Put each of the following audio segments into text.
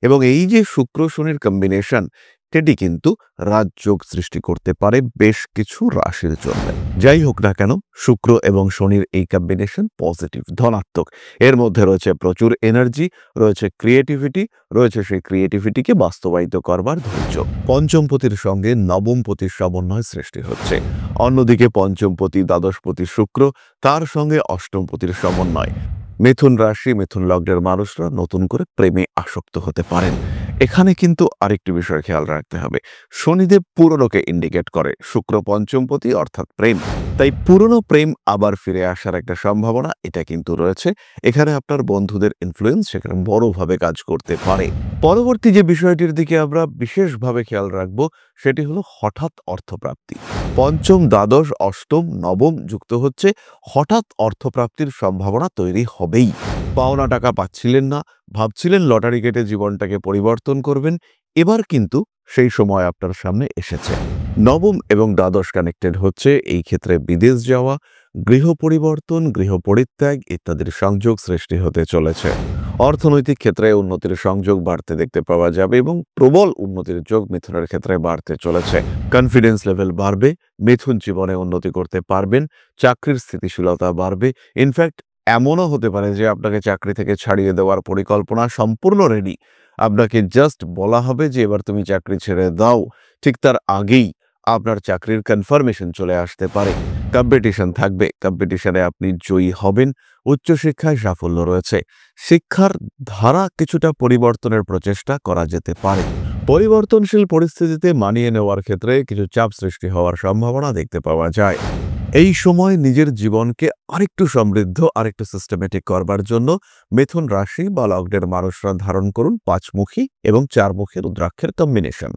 এবং এই যে শুক্র শনির কম্বিনেশন, সেটি কিন্তু রাজযোগ সৃষ্টি করতে পারে বেশ কিছু রাশির জন্য। যাই হোক না কেন, শুক্র এবং শনির এই কম্বিনেশন পজিটিভ, ধনাত্মক। এর মধ্যে রয়েছে প্রচুর এনার্জি, রয়েছে ক্রিয়েটিভিটি, রয়েছে সেই ক্রিয়েটিভিটিকে বাস্তবায়িত করবার ধৈর্য। পঞ্চমপতির সঙ্গে নবমপতির সমন্বয় সৃষ্টি হচ্ছে। অন্যদিকে পঞ্চমপতি দ্বাদশপতি শুক্র, তার সঙ্গে অষ্টমপতির সমন্বয়। মিথুন রাশি, মিথুন লগ্নের মানুষরা নতুন করে প্রেমে আসক্ত হতে পারেন। এখানে কিন্তু আরেকটি বিষয় খেয়াল রাখতে হবে, শনিদেব পুরনোকে ইন্ডিকেট করে, শুক্র পঞ্চমপতি অর্থাৎ প্রেম। তাই পুরনো প্রেম আবার ফিরে আসার একটা সম্ভাবনা এটা কিন্তু রয়েছে। এখানে আপনার বন্ধুদের ইনফ্লুয়েন্স সেখানে বড়ভাবে কাজ করতে পারে। পরবর্তী যে বিষয়টির দিকে আমরা বিশেষভাবে খেয়াল রাখবো, সেটি হলো হঠাৎ অর্থপ্রাপ্তি। পঞ্চম, দ্বাদশ, অষ্টম, নবম যুক্ত হচ্ছে, হঠাৎ অর্থপ্রাপ্তির সম্ভাবনা তৈরি হবেই। পাওনা টাকা পাচ্ছিলেন না, ভাবছিলেন লটারি কেটে জীবনটাকে পরিবর্তন করবেন, এবার কিন্তু সেই সময় আপনার সামনে এসেছে। নবম এবং দ্বাদশ কানেক্টেড হচ্ছে, এই ক্ষেত্রে বিদেশ যাওয়া, গৃহ পরিবর্তন, গৃহ পরিত্যাগ ইত্যাদির সংযোগ সৃষ্টি হতে চলেছে। অর্থনৈতিক ক্ষেত্রে উন্নতির সংযোগ বাড়তে দেখতে পাওয়া যাবে এবং প্রবল উন্নতির যোগ মিথুনের ক্ষেত্রে বাড়তে চলেছে। কনফিডেন্স লেভেল বাড়বে, মিথুন জীবনে উন্নতি করতে পারবেন, চাকরির স্থিতিশীলতা বাড়বে। ইনফ্যাক্ট এমনও হতে পারে যে আপনাকে চাকরি থেকে ছাড়িয়ে দেওয়ার পরিকল্পনা সম্পূর্ণ রেডি, আপনাকে জাস্ট বলা হবে যে এবার তুমি চাকরি ছেড়ে দাও, ঠিক তার আগেই আপনার চাকরির কনফার্মেশন চলে আসতে পারে। কম্পিটিশন থাকবে, কম্পিটিশনে আপনি জয়ী হবেন। উচ্চশিক্ষায় সাফল্য রয়েছে, শিক্ষার ধারা কিছুটা পরিবর্তনের প্রচেষ্টা করা যেতে পারে। পরিবর্তনশীল পরিস্থিতিতে মানিয়ে নেওয়ার ক্ষেত্রে কিছু চাপ সৃষ্টি হওয়ার সম্ভাবনা দেখতে পাওয়া যায়। এই সময় নিজের জীবনকে আরেকটু সমৃদ্ধ, আরেকটু সিস্টেমেটিক করবার জন্য মিথুন রাশি বা লগ্নের মানুষরা ধারণ করুন পাঁচমুখী এবং চারমুখী রুদ্রাক্ষের কম্বিনেশন।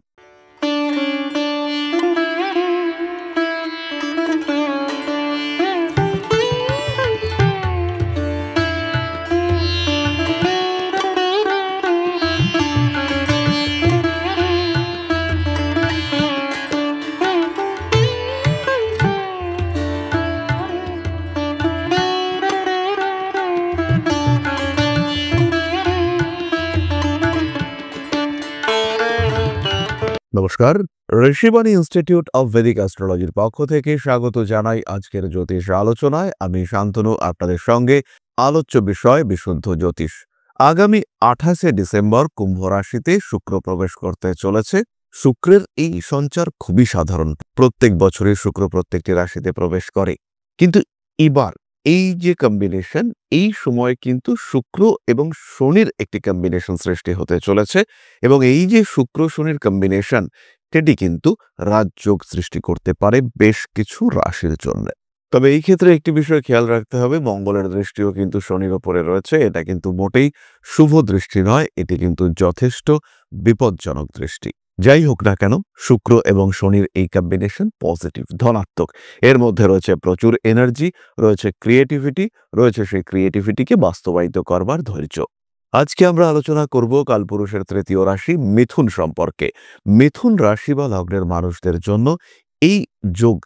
নমস্কার, ঋষিবাণী ইনস্টিটিউট অব ভেদিক অ্যাস্ট্রোলজির পক্ষ থেকে স্বাগত জানাই আজকের জ্যোতিষ আলোচনায়। আমি শান্তনু, আপনাদের সঙ্গে। আলোচ্য বিষয় বিশুদ্ধ জ্যোতিষ। আগামী 28শে ডিসেম্বর কুম্ভ রাশিতে শুক্র প্রবেশ করতে চলেছে। শুক্রের এই সঞ্চার খুবই সাধারণ, প্রত্যেক বছরই শুক্র প্রত্যেকটি রাশিতে প্রবেশ করে, কিন্তু এবার এই যে কম্বিনেশন, এই সময় কিন্তু শুক্র এবং শনির একটি কম্বিনেশন সৃষ্টি হতে চলেছে এবং এই যে শুক্র শনির কম্বিনেশন, সেটি কিন্তু রাজযোগ সৃষ্টি করতে পারে বেশ কিছু রাশির জন্য। তবে এই ক্ষেত্রে একটি বিষয় খেয়াল রাখতে হবে, মঙ্গলের দৃষ্টিও কিন্তু শনির ওপরে রয়েছে। এটা কিন্তু মোটেই শুভ দৃষ্টি নয়, এটি কিন্তু যথেষ্ট বিপজ্জনক দৃষ্টি। যাই হোক না কেন, শুক্র এবং শনির এই কম্বিনেশন পজিটিভ, ধনাত্মক। এর মধ্যে রয়েছে প্রচুর এনার্জি, রয়েছে ক্রিয়েটিভিটি, রয়েছে সেই ক্রিয়েটিভিটিকে বাস্তবায়িত করবার ধৈর্য। আজকে আমরা আলোচনা করব কালপুরুষের তৃতীয় রাশি মিথুন সম্পর্কে। মিথুন রাশি বা লগ্নের মানুষদের জন্য এই যোগ,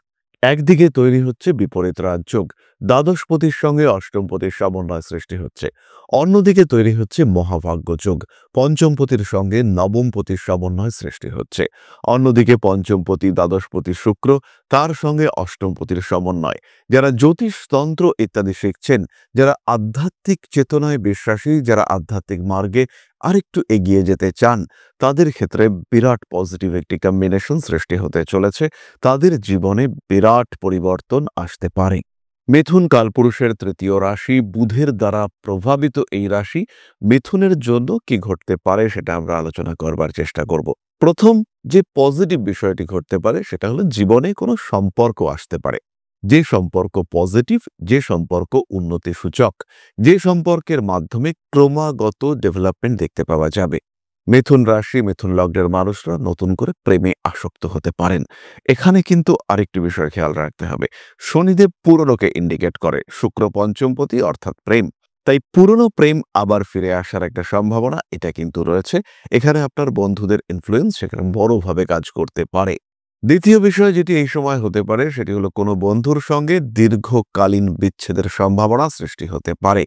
একদিকে তৈরি হচ্ছে বিপরীত রাজযোগ, দ্বাদশপতির সঙ্গে অষ্টমপতির সমন্বয় সৃষ্টি হচ্ছে। অন্যদিকে তৈরি হচ্ছে মহাভাগ্য যোগ, পঞ্চমপতির সঙ্গে নবমপতির সমন্বয় সৃষ্টি হচ্ছে। অন্যদিকে পঞ্চমপতি দ্বাদশপতি শুক্র, তার সঙ্গে অষ্টমপতির সমন্বয়। যারা জ্যোতিষতন্ত্র ইত্যাদি শিখছেন, যারা আধ্যাত্মিক চেতনায় বিশ্বাসী, যারা আধ্যাত্মিক মার্গে আরেকটু এগিয়ে যেতে চান, তাদের ক্ষেত্রে বিরাট পজিটিভ একটি কম্বিনেশন সৃষ্টি হতে চলেছে। তাদের জীবনে বিরাট পরিবর্তন আসতে পারে। মিথুন কালপুরুষের তৃতীয় রাশি, বুধের দ্বারা প্রভাবিত এই রাশি। মিথুনের জন্য কি ঘটতে পারে সেটা আমরা আলোচনা করবার চেষ্টা করব। প্রথম যে পজিটিভ বিষয়টি ঘটতে পারে সেটা হলো জীবনে কোনো সম্পর্ক আসতে পারে, যে সম্পর্ক পজিটিভ, যে সম্পর্ক উন্নতি সূচক, যে সম্পর্কের মাধ্যমে ক্রমাগত ডেভেলপমেন্ট দেখতে পাওয়া যাবে। মিথুন রাশি, মিথুন লগ্নের মানুষরা নতুন করে প্রেমে আসক্ত হতে পারেন। এখানে কিন্তু আরেকটি বিষয় খেয়াল রাখতে হবে, শনিদেব পুরনোকে ইন্ডিকেট করে, শুক্র পঞ্চমপতি অর্থাৎ প্রেম। তাই পুরনো প্রেম আবার ফিরে আসার একটা সম্ভাবনা এটা কিন্তু রয়েছে। এখানে আপনার বন্ধুদের ইনফ্লুয়েন্স সেখানে বড়ভাবে কাজ করতে পারে। দ্বিতীয় বিষয় যেটি এই সময় হতে পারে সেটি হলো কোনো বন্ধুর সঙ্গে দীর্ঘকালীন বিচ্ছেদের সম্ভাবনা সৃষ্টি হতে পারে।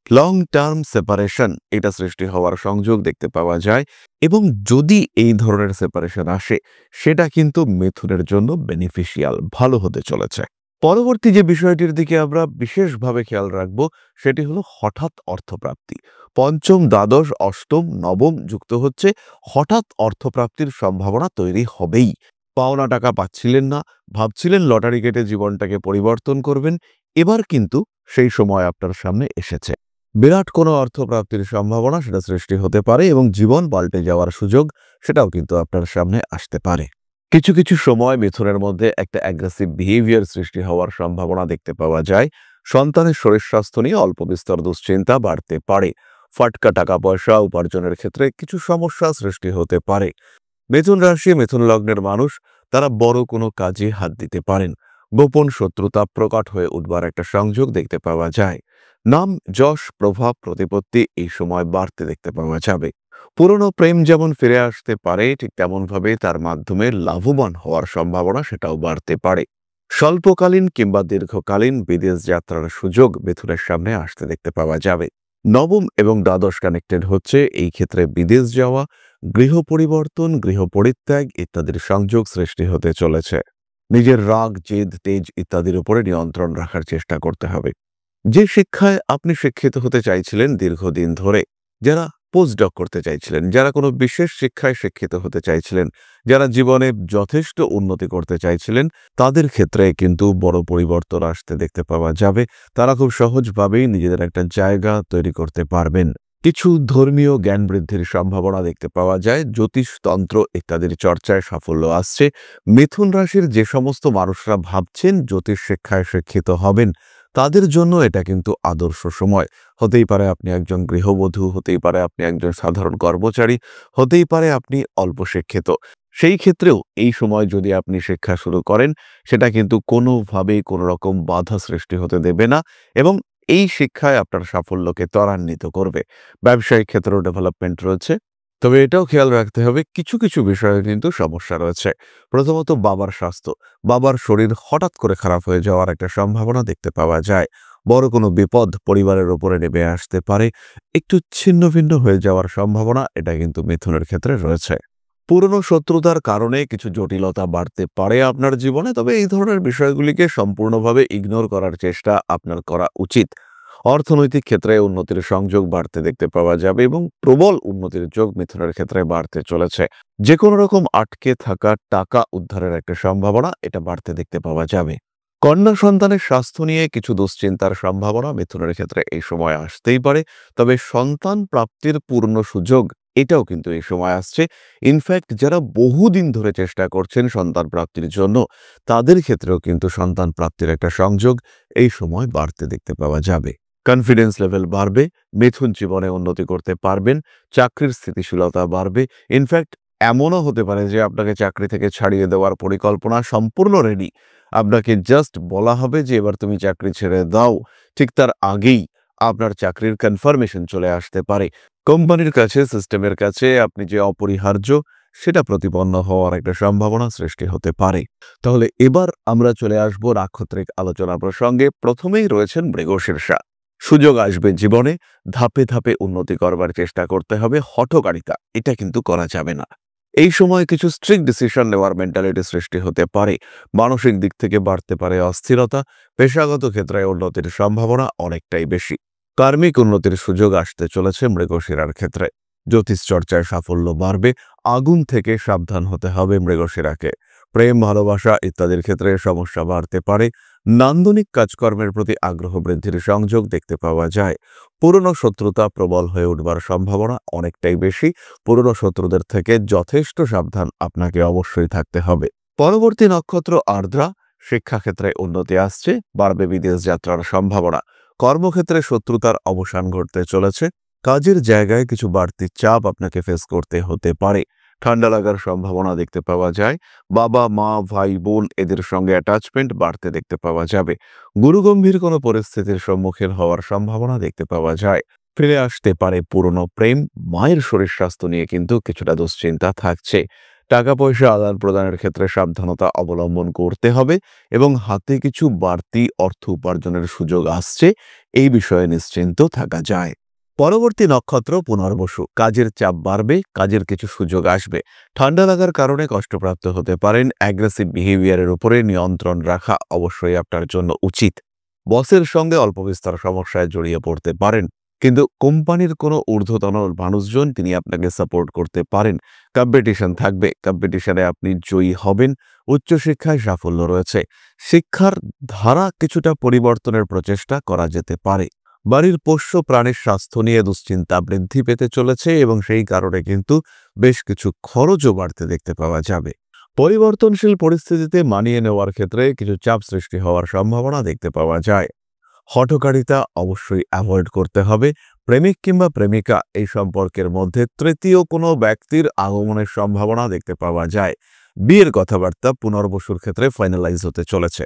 লং টার্ম সেপারেশন এটা সৃষ্টি হওয়ার সংযোগ দেখতে পাওয়া যায় এবং যদি এই ধরনের সেপারেশন আসে সেটা কিন্তু মিথুনের জন্য বেনিফিশিয়াল ভালো হতে চলেছে। পরবর্তী যে বিষয়টির দিকে আমরা বিশেষভাবে খেয়াল রাখব সেটি হলো হঠাৎ অর্থপ্রাপ্তি। পঞ্চম, দ্বাদশ, অষ্টম, নবম যুক্ত হচ্ছে, হঠাৎ অর্থপ্রাপ্তির সম্ভাবনা তৈরি হবেই। পাওনা টাকা পাচ্ছিলেন না, ভাবছিলেন লটারি কেটে জীবনটাকে পরিবর্তন করবেন, এবার কিন্তু সেই সময় আপনার সামনে এসেছে। বিরাট কোনো অর্থপ্রাপ্তির সম্ভাবনা সেটা সৃষ্টি হতে পারে এবং জীবন পাল্টে যাওয়ার সুযোগ সেটাও কিন্তু আপনার সামনে আসতে পারে। কিছু কিছু সময় মিথুনের মধ্যে একটা অ্যাগ্রেসিভ বিহেভিয়ার সৃষ্টি হওয়ার সম্ভাবনা দেখতে পাওয়া যায়। সন্তানের শরীর স্বাস্থ্য নিয়ে অল্প বিস্তর দুশ্চিন্তা বাড়তে পারে। ফাটকা টাকা পয়সা উপার্জনের ক্ষেত্রে কিছু সমস্যা সৃষ্টি হতে পারে। মিথুন রাশি, মিথুন লগ্নের মানুষ তারা বড় কোনো কাজে হাত দিতে পারেন। গোপন শত্রুতা প্রকট হয়ে উঠবার একটা সংযোগ দেখতে পাওয়া যায়। নাম, যশ, প্রভাব, প্রতিপত্তি এই সময় বাড়তে দেখতে পাওয়া যাবে। পুরনো প্রেম যেমন ফিরে আসতে পারে ঠিক তেমনভাবে তার মাধ্যমে লাভবান হওয়ার সম্ভাবনা সেটাও বাড়তে পারে। স্বল্পকালীন কিংবা দীর্ঘকালীন বিদেশ যাত্রার সুযোগ মিথুনের সামনে আসতে দেখতে পাওয়া যাবে। নবম এবং দ্বাদশ কানেক্টেড হচ্ছে, এই ক্ষেত্রে বিদেশ যাওয়া, গৃহ পরিবর্তন, গৃহ পরিত্যাগ ইত্যাদির সংযোগ সৃষ্টি হতে চলেছে। নিজের রাগ, জেদ, তেজ ইত্যাদির উপরে নিয়ন্ত্রণ রাখার চেষ্টা করতে হবে। যে শিক্ষায় আপনি শিক্ষিত হতে চাইছিলেন দীর্ঘদিন ধরে, যারা পোস্টডক করতে চাইছিলেন, যারা কোনো বিশেষ শিক্ষায় শিক্ষিত হতে চাইছিলেন, যারা জীবনে যথেষ্ট উন্নতি করতে চাইছিলেন, তাদের ক্ষেত্রে কিন্তু বড় পরিবর্তন আসতে দেখতে পাওয়া যাবে। তারা খুব সহজভাবেই নিজেদের একটা জায়গা তৈরি করতে পারবেন। কিছু ধর্মীয় জ্ঞান বৃদ্ধির সম্ভাবনা দেখতে পাওয়া যায়। জ্যোতিষ, তন্ত্র ইত্যাদির চর্চায় সাফল্য আসছে। মিথুন রাশির যে সমস্ত মানুষরা ভাবছেন জ্যোতিষ শিক্ষায় শিক্ষিত হবেন, তাদের জন্য এটা কিন্তু আদর্শ সময়। হতেই পারে আপনি একজন গৃহবধূ, হতেই পারে আপনি একজন সাধারণ কর্মচারী, হতেই পারে আপনি অল্প শিক্ষিত। সেই ক্ষেত্রেও এই সময় যদি আপনি শিক্ষা শুরু করেন, সেটা কিন্তু কোনোভাবেই কোনো রকম বাধা সৃষ্টি হতে দেবে না এবং এই শিক্ষায় আপনার সাফল্যকে ত্বরান্বিত করবে। ব্যবসায়িক ক্ষেত্রেও ডেভেলপমেন্ট রয়েছে। তবে এটাও খেয়াল রাখতে হবে কিছু কিছু বিষয়ে কিন্তু সমস্যা রয়েছে। প্রথমত বাবার স্বাস্থ্য। বাবার শরীর হঠাৎ করে খারাপ হয়ে যাওয়ার একটা সম্ভাবনা দেখতে পাওয়া যায়। বড় কোনো বিপদ পরিবারের উপরে নেমে আসতে পারে। একটু ছিন্ন ভিন্ন হয়ে যাওয়ার সম্ভাবনা এটা কিন্তু মিথুনের ক্ষেত্রে রয়েছে। পুরনো শত্রুতার কারণে কিছু জটিলতা বাড়তে পারে আপনার জীবনে, তবে এই ধরনের বিষয়গুলিকে সম্পূর্ণভাবে ইগনোর করার চেষ্টা আপনার করা উচিত। অর্থনৈতিক ক্ষেত্রে উন্নতির সংযোগ বাড়তে দেখতে পাওয়া যাবে এবং প্রবল উন্নতির যোগ মিথুনের ক্ষেত্রে বাড়তে চলেছে। যে কোনো রকম আটকে থাকা টাকা উদ্ধারের একটা সম্ভাবনা এটা বাড়তে দেখতে পাওয়া যাবে। কন্যা সন্তানের স্বাস্থ্য নিয়ে কিছু দুশ্চিন্তার সম্ভাবনা মিথুনের ক্ষেত্রে এই সময় আসতেই পারে, তবে সন্তান প্রাপ্তির পূর্ণ সুযোগ এটাও কিন্তু এই সময় আসছে। ইনফ্যাক্ট যারা বহুদিন ধরে চেষ্টা করছেন সন্তান প্রাপ্তির জন্য, তাদের ক্ষেত্রেও কিন্তু সন্তান প্রাপ্তির একটা সংযোগ এই সময় বাড়তে দেখতে পাওয়া যাবে। কনফিডেন্স লেভেল বাড়বে, মিথুন জীবনে উন্নতি করতে পারবেন, চাকরির স্থিতিশীলতা বাড়বে। ইনফ্যাক্ট এমনও হতে পারে যে আপনাকে চাকরি থেকে ছাড়িয়ে দেওয়ার পরিকল্পনা সম্পূর্ণ রেডি। আপনাকে জাস্ট বলা হবে যে এবার তুমি চাকরি ছেড়ে দাও। ঠিক তার আগেই আপনার চাকরির কনফার্মেশন চলে আসতে পারে। কোম্পানির কাছে, সিস্টেমের কাছে আপনি যে অপরিহার্য সেটা প্রতিপন্ন হওয়ার একটা সম্ভাবনা সৃষ্টি হতে পারে। তাহলে এবার আমরা চলে আসব নাক্ষত্রিক আলোচনা প্রসঙ্গে। প্রথমেই রয়েছেন মৃগশীর্ষা। সুযোগ আসবে জীবনে, ধাপে ধাপে উন্নতি করবার চেষ্টা করতে হবে। হঠকারিতা এটা কিন্তু করা যাবে না। এই সময় কিছু স্ট্রিক্ট ডিসিশন নেওয়ার মেন্টালিটি সৃষ্টি হতে পারে। মানসিক দিক থেকে বাড়তে পারে অস্থিরতা। পেশাগত ক্ষেত্রে উন্নতির সম্ভাবনা অনেকটাই বেশি। কার্মিক উন্নতির সুযোগ আসতে চলেছে মৃগশিরার ক্ষেত্রে। জ্যোতিষ চর্চায় সাফল্য বাড়বে। আগুন থেকে সাবধান হতে হবে মৃগশিরাকে। প্রেম, ভালোবাসা ইত্যাদির ক্ষেত্রে সমস্যা বাড়তে পারে। নান্দনিক কাজকর্মের প্রতি আগ্রহ বৃদ্ধির সংযোগ দেখতে পাওয়া যায়। পুরনো শত্রুতা প্রবল হয়ে উঠবার সম্ভাবনা অনেকটাই বেশি। পুরনো শত্রুদের থেকে যথেষ্ট সাবধান আপনাকে অবশ্যই থাকতে হবে। পরবর্তী নক্ষত্র আর্দ্রা। শিক্ষাক্ষেত্রে উন্নতি আসছে, বাড়বে বিদেশ যাত্রার সম্ভাবনা। কর্মক্ষেত্রে শত্রুতার অবসান ঘটতে চলেছে। কাজের জায়গায় কিছু বাড়তি চাপ আপনাকে ফেস করতে হতে পারে। ঠান্ডা লাগার সম্ভাবনা দেখতে পাওয়া যায়। বাবা, মা, ভাই, বোন এদের সঙ্গে অ্যাটাচমেন্ট বাড়তে দেখতে পাওয়া যাবে। গুরুগম্ভীর কোনো পরিস্থিতির সম্মুখীন হওয়ার সম্ভাবনা দেখতে পাওয়া যায়। ফিরে আসতে পারে পুরনো প্রেম। মায়ের শরীর স্বাস্থ্য নিয়ে কিন্তু কিছুটা দুশ্চিন্তা থাকছে। টাকা পয়সা আদান প্রদানের ক্ষেত্রে সাবধানতা অবলম্বন করতে হবে এবং হাতে কিছু বাড়তি অর্থ উপার্জনের সুযোগ আসছে, এই বিষয়ে নিশ্চিন্ত থাকা যায়। পরবর্তী নক্ষত্র পুনর্বসু। কাজের চাপ বাড়বে, কাজের কিছু সুযোগ আসবে। ঠান্ডা লাগার কারণে কষ্টপ্রাপ্ত হতে পারেন। অ্যাগ্রেসিভ বিহেভিয়ারের উপরে নিয়ন্ত্রণ রাখা অবশ্যই আপনার জন্য উচিত। বসের সঙ্গে অল্প বিস্তর সমস্যায় জড়িয়ে পড়তে পারেন, কিন্তু কোম্পানির কোনো ঊর্ধ্বতন মানুষজন তিনি আপনাকে সাপোর্ট করতে পারেন। কম্পিটিশন থাকবে, কম্পিটিশনে আপনি জয়ী হবেন। উচ্চশিক্ষায় সাফল্য রয়েছে। শিক্ষার ধারা কিছুটা পরিবর্তনের প্রচেষ্টা করা যেতে পারে। বাড়ির পোষ্য প্রাণীর স্বাস্থ্য নিয়ে দুশ্চিন্তা বৃদ্ধি পেতে চলেছে এবং সেই কারণে কিন্তু বেশ কিছু খরচও বাড়তে দেখতে পাওয়া যাবে। পরিবর্তনশীল পরিস্থিতিতে মানিয়ে নেওয়ার ক্ষেত্রে কিছু চাপ সৃষ্টি হওয়ার সম্ভাবনা দেখতে পাওয়া যায়। হঠকারিতা অবশ্যই অ্যাভয়েড করতে হবে। প্রেমিক কিংবা প্রেমিকা এই সম্পর্কের মধ্যে তৃতীয় কোনো ব্যক্তির আগমনের সম্ভাবনা দেখতে পাওয়া যায়। বিয়ের কথাবার্তা পুনর্বসুর ক্ষেত্রে ফাইনালাইজ হতে চলেছে।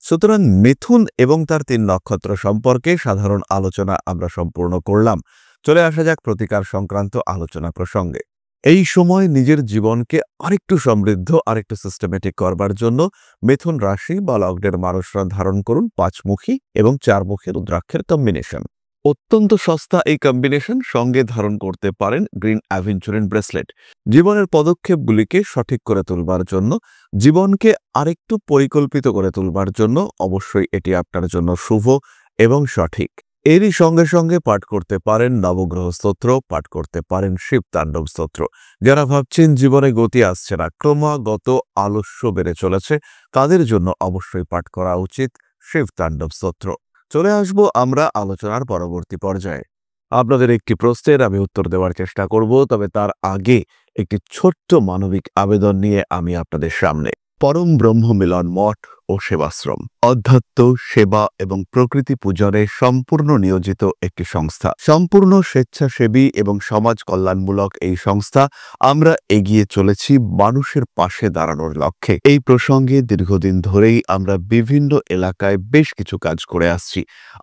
সুতরাং মিথুন এবং তার ৩ নক্ষত্র সম্পর্কে সাধারণ আলোচনা আমরা সম্পূর্ণ করলাম। চলে আসা যাক প্রতিকার সংক্রান্ত আলোচনা প্রসঙ্গে। এই সময় নিজের জীবনকে আরেকটু সমৃদ্ধ, আরেকটু সিস্টেমেটিক করবার জন্য মিথুন রাশি বা লগ্নের মানুষরা ধারণ করুন ৫মুখী এবং ৪মুখী রুদ্রাক্ষের কম্বিনেশন। অত্যন্ত সস্তা এই কম্বিনেশন। সঙ্গে ধারণ করতে পারেন গ্রিন অ্যাভেঞ্চুরিন ব্রেসলেট। জীবনের পদক্ষেপগুলিকে সঠিক করে তুলবার জন্য, জীবনকে আরেকটু পরিকল্পিত করে তুলবার জন্য অবশ্যই এটি আপনার জন্য শুভ এবং সঠিক। এরই সঙ্গে সঙ্গে পাঠ করতে পারেন নবগ্রহ স্তোত্র, পাঠ করতে পারেন শিব তাণ্ডব স্তোত্র। যারা ভাবছেন জীবনে গতি আসছে না, ক্রমাগত আলস্য বেড়ে চলেছে, তাদের জন্য অবশ্যই পাঠ করা উচিত শিব তাণ্ডব স্তোত্র। চলে আসব আমরা আলোচনার পরবর্তী পর্যায়ে। আপনাদের একটি প্রশ্নের আমি উত্তর দেওয়ার চেষ্টা করব, তবে তার আগে একটি ছোট্ট মানবিক আবেদন নিয়ে আমি আপনাদের সামনে। পরম ব্রহ্ম মিলন মঠ ও সেবাশ্রম অধ্যাত্ম, সেবা এবং প্রকৃতি পূজনে সম্পূর্ণ নিয়োজিত একটি সংস্থা। সম্পূর্ণ স্বেচ্ছাসেবী এবং সমাজ কল্যাণমূলক এই সংস্থা। আমরা এগিয়ে চলেছি মানুষের পাশে দাঁড়ানোর লক্ষ্যে। এই প্রসঙ্গে দীর্ঘদিন ধরেই আমরা বিভিন্ন এলাকায় বেশ কিছু কাজ করে আসছি।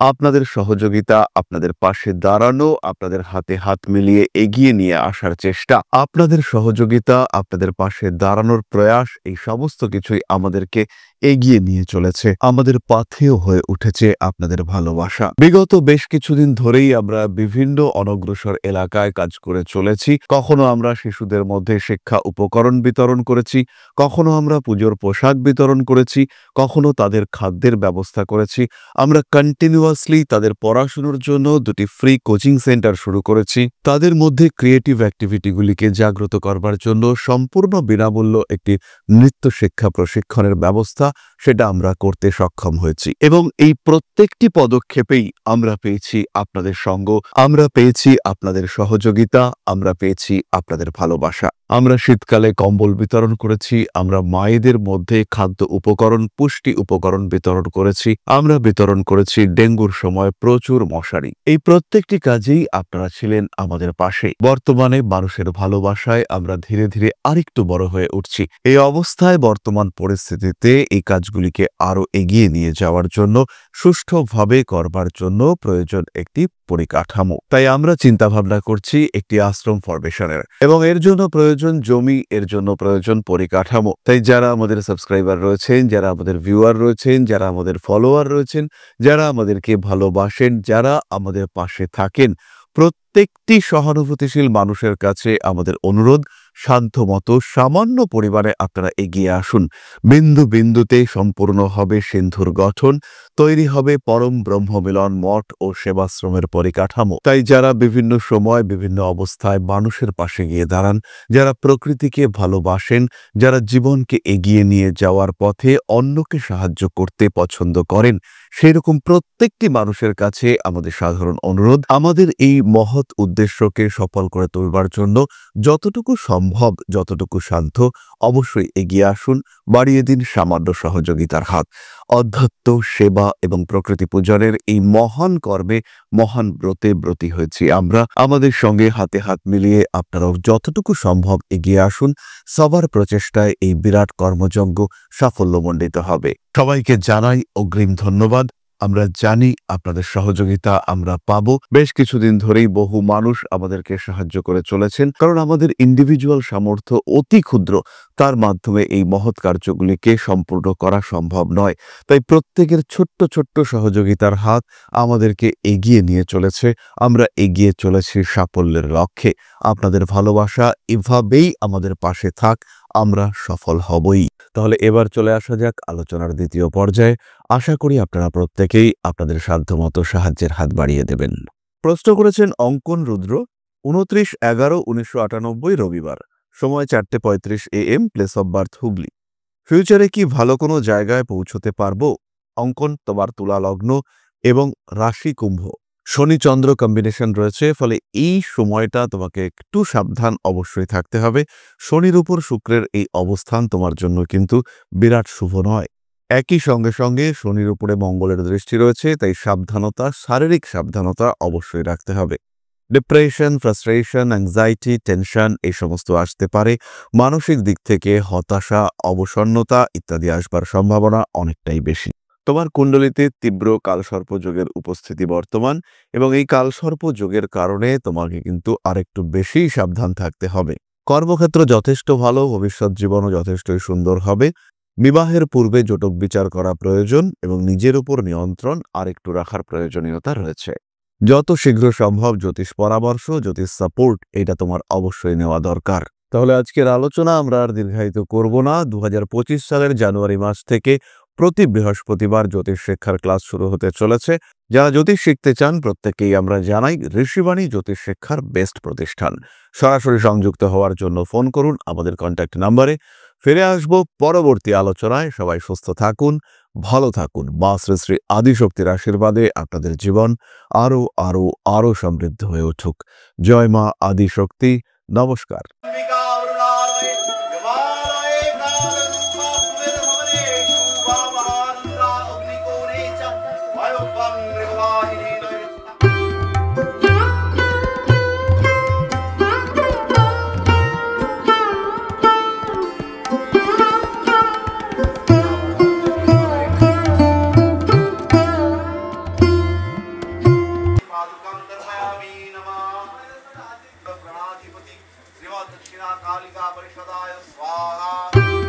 আপনাদের সহযোগিতা, আপনাদের পাশে দাঁড়ানো, আপনাদের হাতে হাত মিলিয়ে এগিয়ে নিয়ে আসার চেষ্টা, আপনাদের সহযোগিতা, আপনাদের পাশে দাঁড়ানোর প্রয়াস, এই সমস্ত কিছুই আমাদেরকে এগিয়ে নিয়ে চলেছে। আমাদের পাথেয় হয়ে উঠেছে আপনাদের ভালোবাসা। বিগত বেশ কিছুদিন ধরেই আমরা বিভিন্ন অনগ্রসর এলাকায় কাজ করে চলেছি। কখনো আমরা শিশুদের মধ্যে শিক্ষা উপকরণ বিতরণ করেছি, কখনো আমরা পুজোর পোশাক বিতরণ করেছি, কখনো তাদের খাদ্যের ব্যবস্থা করেছি। আমরা কন্টিনিউয়াসলি তাদের পড়াশোনার জন্য 2টি ফ্রি কোচিং সেন্টার শুরু করেছি। তাদের মধ্যে ক্রিয়েটিভ অ্যাক্টিভিটিগুলিকে জাগ্রত করবার জন্য সম্পূর্ণ বিনামূল্য একটি নৃত্য শিক্ষা প্রশিক্ষণের ব্যবস্থা, সেটা আমরা করতে সক্ষম হয়েছি। এবং এই প্রত্যেকটি পদক্ষেপেই আমরা পেয়েছি আপনাদের সঙ্গ, আমরা পেয়েছি আপনাদের সহযোগিতা, আমরা পেয়েছি আপনাদের ভালোবাসা। আমরা শীতকালে কম্বল বিতরণ করেছি, আমরা মায়েদের মধ্যে খাদ্য উপকরণ, পুষ্টি উপকরণ বিতরণ করেছি, আমরা বিতরণ করেছি ডেঙ্গুর সময় প্রচুর মশারি। এই প্রত্যেকটি কাজেই আপনারা ছিলেন আমাদের পাশে। বর্তমানে মানুষের ভালোবাসায় আমরা ধীরে ধীরে আরেকটু বড় হয়ে উঠছি। এই অবস্থায় বর্তমান পরিস্থিতিতে এই কাজগুলিকে আরো এগিয়ে নিয়ে যাওয়ার জন্য, সুষ্ঠুভাবে করবার জন্য প্রয়োজন একটি পরিকাঠামো। তাই আমরা চিন্তা ভাবনা করছি একটি আশ্রম ফরমেশনের, এবং এর জন্য প্রয়োজন জমি, এর জন্য প্রয়োজন পরিকাঠামো। তাই যারা আমাদের সাবস্ক্রাইবার রয়েছেন, যারা আমাদের ভিউয়ার রয়েছেন, যারা আমাদের ফলোয়ার রয়েছেন, যারা আমাদেরকে ভালোবাসেন, যারা আমাদের পাশে থাকেন, প্রত্যেকটি সহানুভূতিশীল মানুষের কাছে আমাদের অনুরোধ, সাধ্যমতো সামান্য পরিমাণে আপনারা এগিয়ে আসুন। বিন্দু বিন্দুতে সম্পূর্ণ হবে সিন্ধুর গঠন, তৈরি হবে পরম ব্রহ্মমিলন মঠ ও সেবাশ্রমের পরিকাঠামো। তাই যারা বিভিন্ন সময় বিভিন্ন অবস্থায় মানুষের পাশে গিয়ে দাঁড়ান, যারা প্রকৃতিকে ভালোবাসেন, যারা জীবনকে এগিয়ে নিয়ে যাওয়ার পথে অন্যকে সাহায্য করতে পছন্দ করেন, সেরকম প্রত্যেকটি মানুষের কাছে আমাদের সাধারণ অনুরোধ, আমাদের এই মহৎ উদ্দেশ্যকে সফল করে তুলবার জন্য যতটুকু সম্ভব, যতটুকু সাধ্য, অবশ্যই এগিয়ে আসুন, বাড়িয়ে দিন সামান্য সহযোগিতার হাত। অধ্যাত্ম, সেবা এবং প্রকৃতি পূজনের এই মহান কর্মে, মহান ব্রতে ব্রতী হয়েছি আমরা। আমাদের সঙ্গে হাতে হাত মিলিয়ে আপনারাও যতটুকু সম্ভব এগিয়ে আসুন। সবার প্রচেষ্টায় এই বিরাট কর্মযজ্ঞ সাফল্যমণ্ডিত হবে। সবাইকে জানাই অগ্রিম ধন্যবাদ। আমরা জানি আপনাদের সহযোগিতা আমরা পাবো। বেশ কিছুদিন ধরেই বহু মানুষ আমাদেরকে সাহায্য করে চলেছেন, কারণ আমাদের ইন্ডিভিজুয়াল সামর্থ্য অতি ক্ষুদ্র, তার মাধ্যমে এই মহৎ কার্যগুলিকে সম্পূর্ণ করা সম্ভব নয়। তাই প্রত্যেকের ছোট্ট ছোট্ট সহযোগিতার হাত আমাদেরকে এগিয়ে নিয়ে চলেছে। আমরা এগিয়ে চলেছি সাফল্যের লক্ষ্যে। আপনাদের ভালোবাসা এভাবেই আমাদের পাশে থাক, আমরা সফল হবই। তাহলে এবার চলে আসা যাক আলোচনার দ্বিতীয় পর্যায়ে। আশা করি আপনারা প্রত্যেকেই আপনাদের সাধ্যমতো সাহায্যের হাত বাড়িয়ে দেবেন। প্রশ্ন করেছেন অঙ্কন রুদ্র, 29/11/1998 রবিবার, সময় 4:35 AM, place of birth Hooghly. ফিউচারে কি ভালো কোনো জায়গায় পৌঁছতে পারবো? অঙ্কন, তোমার তুলা লগ্ন এবং রাশি কুম্ভ, শনি চন্দ্র কম্বিনেশন রয়েছে, ফলে এই সময়টা তোমাকে একটু সাবধান অবশ্যই থাকতে হবে। শনির উপর শুক্রের এই অবস্থান তোমার জন্য কিন্তু বিরাট শুভ নয়। একই সঙ্গে সঙ্গে শনির উপরে মঙ্গলের দৃষ্টি রয়েছে, তাই সাবধানতা, শারীরিক সাবধানতা অবশ্যই রাখতে হবে। ডিপ্রেশন, ফ্রাস্ট্রেশন, অ্যাংজাইটি, টেনশন এই সমস্ত আসতে পারে। মানসিক দিক থেকে হতাশা, অবসন্নতা ইত্যাদি আসবার সম্ভাবনা অনেকটাই বেশি। তোমার কুণ্ডলিতে তীব্র কালসর্প যোগের উপস্থিতি বর্তমান, এবং এই কালসর্প যোগের কারণে তোমাকে কিন্তু আরেকটু বেশি সাবধান থাকতে হবে। কর্মক্ষেত্র যথেষ্ট ভালো, ভবিষ্যৎ জীবনও যথেষ্টই সুন্দর হবে। বিবাহের পূর্বে জটক বিচার করা প্রয়োজন এবং নিজের উপর নিয়ন্ত্রণ আরেকটু রাখার প্রয়োজনীয়তা রয়েছে। যত শীঘ্র সম্ভব জ্যোতিষ পরামর্শ, জ্যোতিষ সাপোর্ট এটা তোমার অবশ্যই নেওয়া দরকার। তাহলে আজকের আলোচনা আমরা আর দীর্ঘায়িত করব না। 2025 সালের জানুয়ারি মাস থেকে প্রতি বৃহস্পতিবার জ্যোতিষ শিক্ষার ক্লাস শুরু হতে চলেছে। যারা জ্যোতিষ শিখতে চান প্রত্যেকেই আমরা জানাই ঋষিবাণী জ্যোতিষ শিক্ষার বেস্ট প্রতিষ্ঠান। সরাসরি সংযুক্ত হওয়ার জন্য ফোন করুন আমাদের কন্ট্যাক্ট নাম্বারে। ফিরে আসবো পরবর্তী আলোচনায়। সবাই সুস্থ থাকুন, ভালো থাকুন। মা শ্রী শ্রী আদিশক্তির আশীর্বাদে আপনাদের জীবন আরো আরো আরো সমৃদ্ধ হয়ে উঠুক। জয় মা আদিশক্তি। নমস্কার। दक्षिणा कालिका परिषदाय स्वाहा।